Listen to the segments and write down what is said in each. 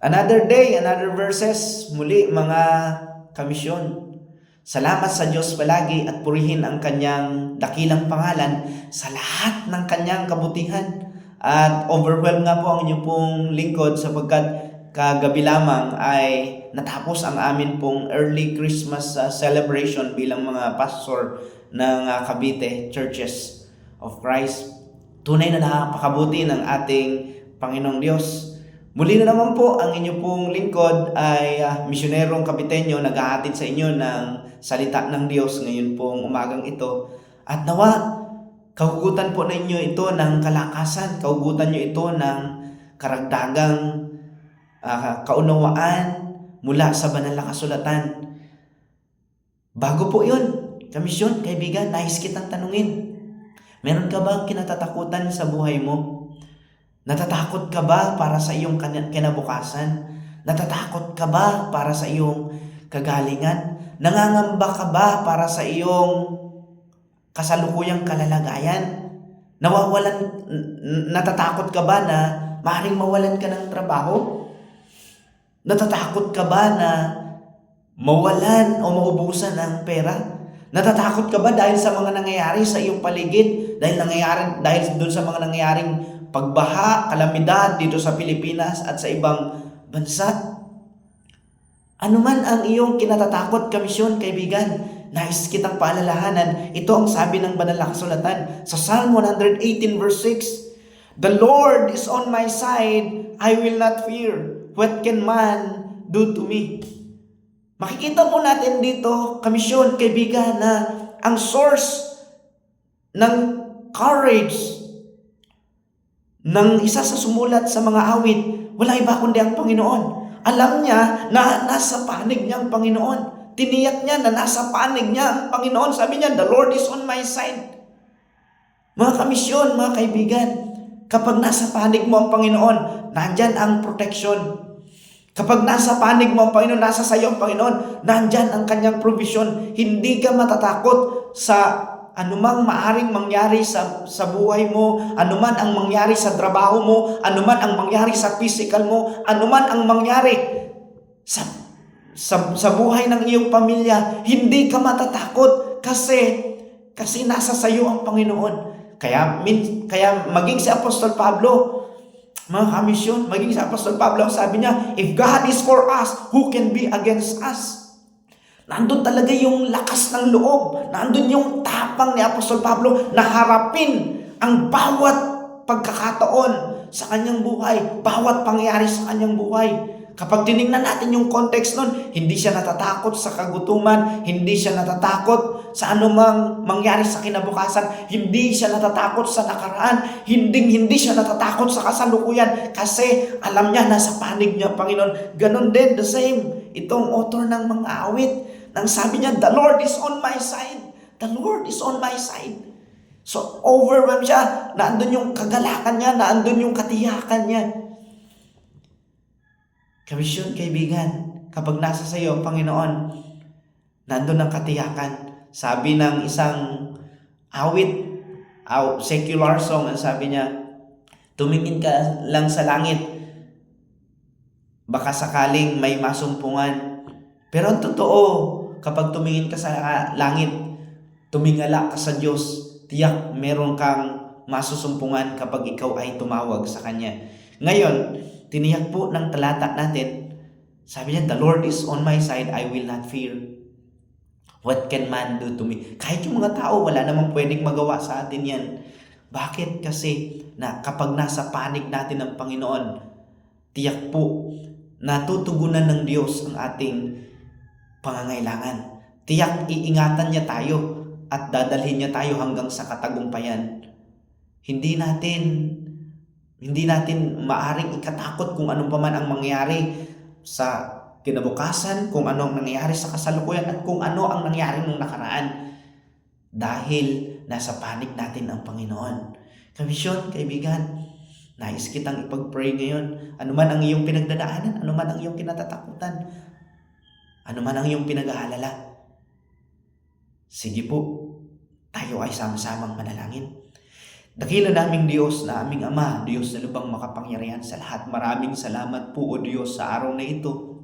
Another day, another verses. Muli mga kamisyon. Salamat sa Diyos palagi at purihin ang kanyang dakilang pangalan sa lahat ng kanyang kabutihan. At overwhelmed nga po ang inyong pong lingkod sapagkat kagabi lamang ay natapos ang amin pong early Christmas celebration bilang mga pastor ng Cavite Churches of Christ. Tunay na napakabuti ng ating Panginoong Diyos. Muli na naman po ang inyo pong lingkod ay misyonerong Kabiteño nag-ahatid sa inyo ng salita ng Diyos ngayon pong umagang ito. At nawa, kahugutan po ninyo ito ng kalakasan, kahugutan nyo ito ng karagdagang kaunawaan mula sa banal na kasulatan. Bago po yun, kamisyon, kaibigan, nais kitang tanungin. Meron ka bang kinatatakutan sa buhay mo? Natatakot ka ba para sa iyong kinabukasan? Natatakot ka ba para sa iyong kagalingan? Nangangamba ka ba para sa iyong kasalukuyang kalalagayan? Natatakot ka ba na maaaring mawalan ka ng trabaho? Natatakot ka ba na mawalan o maubusan ng pera? Natatakot ka ba dahil sa mga nangyayari sa iyong paligid? Dahil doon sa mga nangyayaring pagbaha, kalamidad dito sa Pilipinas at sa ibang bansa? Ano man ang iyong kinatatakot, kamisyon, kaibigan, nais kitang paalalahanan. Ito ang sabi ng banal na kasulatan sa Psalm 118 verse 6. The Lord is on my side, I will not fear. What can man do to me? Makikita po natin dito, kamisyon, kaibigan, na ang source ng courage ng isa sa sumulat sa mga awit, wala iba kundi ang Panginoon. Alam niya na nasa panig niya ang Panginoon. Tiniyak niya na nasa panig niya ang Panginoon. Sabi niya, the Lord is on my side. Mga kamisyon, mga kaibigan, kapag nasa panig mo ang Panginoon, nandyan ang protection. Kapag nasa panig mo ang Panginoon, nasa sayo ang Panginoon, nandyan ang kanyang provision. Hindi ka matatakot sa anumang maaring mangyari sa buhay mo, anuman ang mangyari sa trabaho mo, anuman ang mangyari sa physical mo, anuman ang mangyari sa buhay ng iyong pamilya, hindi ka matatakot kasi nasa sayo ang Panginoon. Kaya maging si Apostol Pablo, mga kamisyon, maging si Apostol Pablo, sabi niya, if God is for us, who can be against us? Nandun talaga yung lakas ng loob. Nandun yung tapang ni Apostol Pablo na harapin ang bawat pagkakataon sa kanyang buhay, bawat pangyayari sa kanyang buhay. Kapag tinignan natin yung context nun, hindi siya natatakot sa kagutuman, hindi siya natatakot sa anumang mangyari sa kinabukasan, hindi siya natatakot sa nakaraan, hindi siya natatakot sa kasalukuyan kasi alam niya nasa panig niya, Panginoon. Ganon din, the same, itong author ng mga awit, nang sabi niya, the Lord is on my side. The Lord is on my side. So, overwhelmed siya. Naandun yung kagalakan niya, naandun yung katiyakan niya. Kamisyon, kaibigan, kapag nasa sa iyo ang Panginoon, nandun ang katiyakan. Sabi ng isang awit, secular song, ang sabi niya, tumingin ka lang sa langit, baka sakaling may masumpungan. Pero ang totoo, kapag tumingin ka sa langit, tumingala ka sa Diyos, tiyak meron kang masusumpungan kapag ikaw ay tumawag sa Kanya. Ngayon, tiniyak po ng talata natin, sabi niya, the Lord is on my side, I will not fear. What can man do to me? Kahit yung mga tao, wala namang pwedeng magawa sa atin yan. Bakit? Kasi na kapag nasa panig natin ng Panginoon, tiyak po, natutugunan ng Diyos ang ating pangangailangan. Tiyak iingatan niya tayo at dadalhin niya tayo hanggang sa katagumpayan. Hindi natin maaring ikatakot kung anong paman ang mangyari sa kinabukasan, kung ano ang nangyayari sa kasalukuyan at kung ano ang nangyari nung nakaraan. Dahil nasa panig natin ang Panginoon. Kamisyon, kaibigan, nais kitang ipag-pray ngayon. Ano man ang iyong pinagdadaanan, ano man ang iyong kinatatakutan, ano man ang iyong pinag-aalala, sige po, tayo ay sama-samang manalangin. Dakila naming Diyos na aming Ama, Diyos na lubang makapangyarihan sa lahat. Maraming salamat po o Diyos sa araw na ito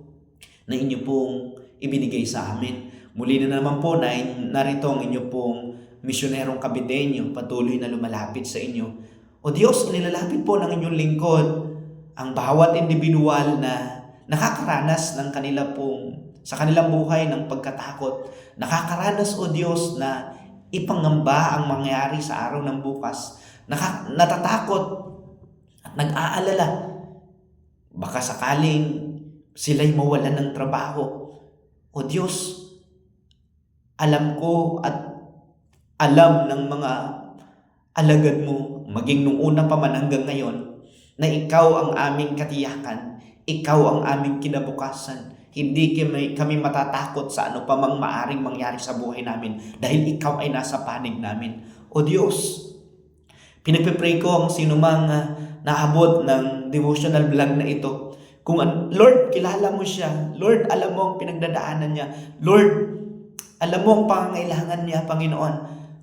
na inyo pong ibinigay sa amin. Muli na naman po na narito ang inyo pong misyonerong Kabiteño, patuloy na lumalapit sa inyo. O Diyos, inilalapit po ng inyong lingkod ang bawat individual na nakakaranas ng sa kanilang buhay ng pagkatakot. Nakakaranas, o Diyos, na ipangamba ang mangyari sa araw ng bukas. Natatakot at nag-aalala. Baka sakaling sila'y mawalan ng trabaho. O Diyos, alam ko at alam ng mga alagad mo, maging nung una pa man hanggang ngayon, na ikaw ang aming katiyakan, ikaw ang aming kinabukasan. Hindi kami matatakot sa ano pa mang maaring mangyari sa buhay namin dahil ikaw ay nasa panig namin. O Diyos, pinagpipray ko ang sinumang naabot ng devotional vlog na ito. Kung Lord, kilala mo siya. Lord, alam mo ang pinagdadaanan niya. Lord, alam mo ang pangangailangan niya, Panginoon.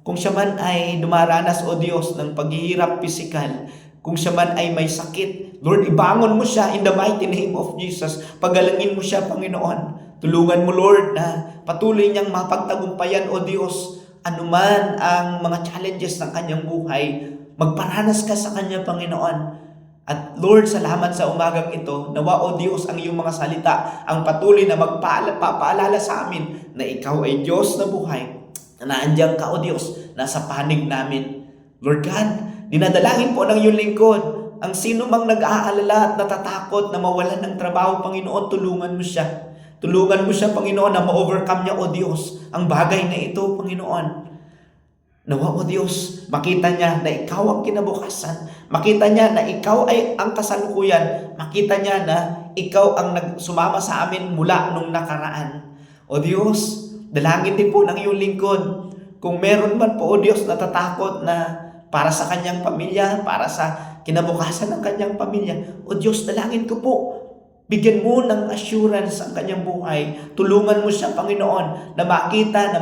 Kung siya man ay dumaranas, o Diyos, ng paghihirap pisikal, kung siya man ay may sakit, Lord, ibangon mo siya in the mighty name of Jesus. Pagalangin mo siya, Panginoon. Tulungan mo, Lord, na patuloy niyang mapagtagumpayan, o Diyos, anuman ang mga challenges ng kanyang buhay, magparanas ka sa kanya, Panginoon. At Lord, salamat sa umagang ito. Nawa, o Diyos, ang iyong mga salita ang patuloy na magpapaalala sa amin na ikaw ay Diyos na buhay. Na naandyan ka, o Diyos, nasa panig namin. Lord God, dinadalangin po ng iyong lingkod. Ang sino mang nag-aalala at natatakot na mawalan ng trabaho, Panginoon, tulungan mo siya. Tulungan mo siya, Panginoon, na ma-overcome niya, o Diyos, ang bagay na ito, Panginoon. Nawa, o Diyos, makita niya na ikaw ang kinabukasan. Makita niya na ikaw ay ang kasalukuyan. Makita niya na ikaw ang sumama sa amin mula nung nakaraan. O Diyos, dalangin din po ng iyong lingkod. Kung meron man po, o Diyos, natatakot na para sa kanyang pamilya, para sa kinabukasan ng kanyang pamilya, o Diyos, dalangin ko po. Bigyan mo ng assurance ang kanyang buhay. Tulungan mo siya, Panginoon, na makita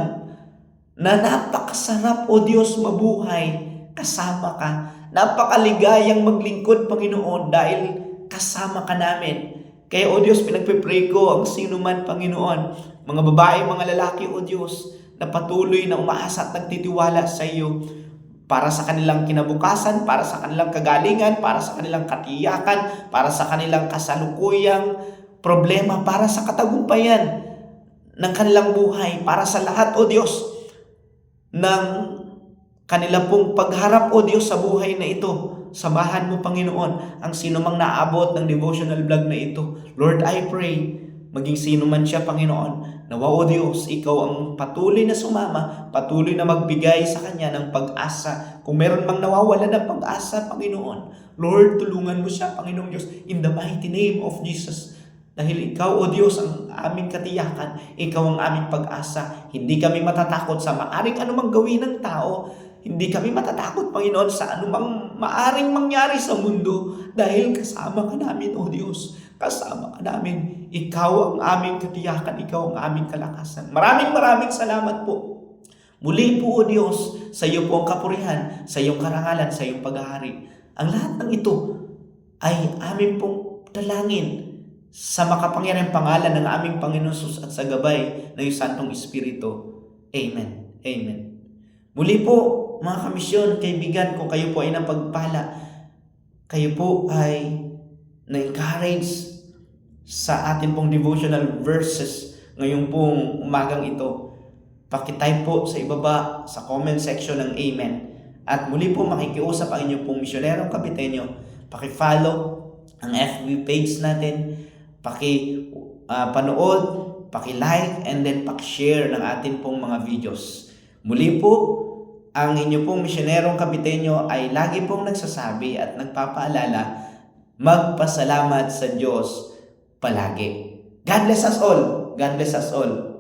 na napakasarap, o Diyos, mabuhay kasama ka. Napakaligayang maglingkod, Panginoon, dahil kasama ka namin. Kaya, o Diyos, pinagpipray ko ang sino man, Panginoon, mga babae, mga lalaki, o Diyos, na patuloy na umaasa at nagtitiwala sa iyo para sa kanilang kinabukasan, para sa kanilang kagalingan, para sa kanilang katiyakan, para sa kanilang kasalukuyang problema, para sa katagumpayan ng kanilang buhay, para sa lahat, o Diyos, ng kanila pong pagharap, o Diyos, sa buhay na ito. Samahan mo, Panginoon, ang sino mang naabot ng devotional vlog na ito. Lord, I pray, maging sino man siya, Panginoon, nawa, o Diyos, ikaw ang patuloy na sumama, patuloy na magbigay sa kanya ng pag-asa. Kung meron mang nawawala ng pag-asa, Panginoon, Lord, tulungan mo siya, Panginoong Diyos, in the mighty name of Jesus. Dahil ikaw, o Diyos, ang aming katiyakan, ikaw ang aming pag-asa. Hindi kami matatakot sa maaring anumang gawin ng tao. Hindi kami matatakot, Panginoon, sa anumang maaring mangyari sa mundo. Dahil kasama ka namin, o Diyos. Kasama ka namin. Ikaw ang aming katiyakan, ikaw ang aming kalakasan. Maraming salamat po. Muli po, o Diyos, sa iyo po ang kapurihan, sa iyong karangalan, sa iyong paghahari. Ang lahat ng ito ay amin pong dalangin sa makapangyarihang pangalan ng aming Panginoon Jesus at sa gabay ng iyong Santong Espiritu. Amen. Amen. Muli po, mga kamisyon, kaibigan, kung kayo po ay napagpala, kayo po ay na-encourage sa atin pong devotional verses ngayon pong umagang ito, pakitype po sa ibaba sa comment section ng Amen. At muli po makikiusap ang inyong pong misyonerong Kabiteño. Paki-follow ang FB page natin, panood, paki-like, and then paki-share ng atin pong mga videos. Muli po, ang inyong pong misyonerong Kabiteño ay lagi pong nagsasabi at nagpapaalala, magpasalamat sa Diyos palagi. God bless us all. God bless us all.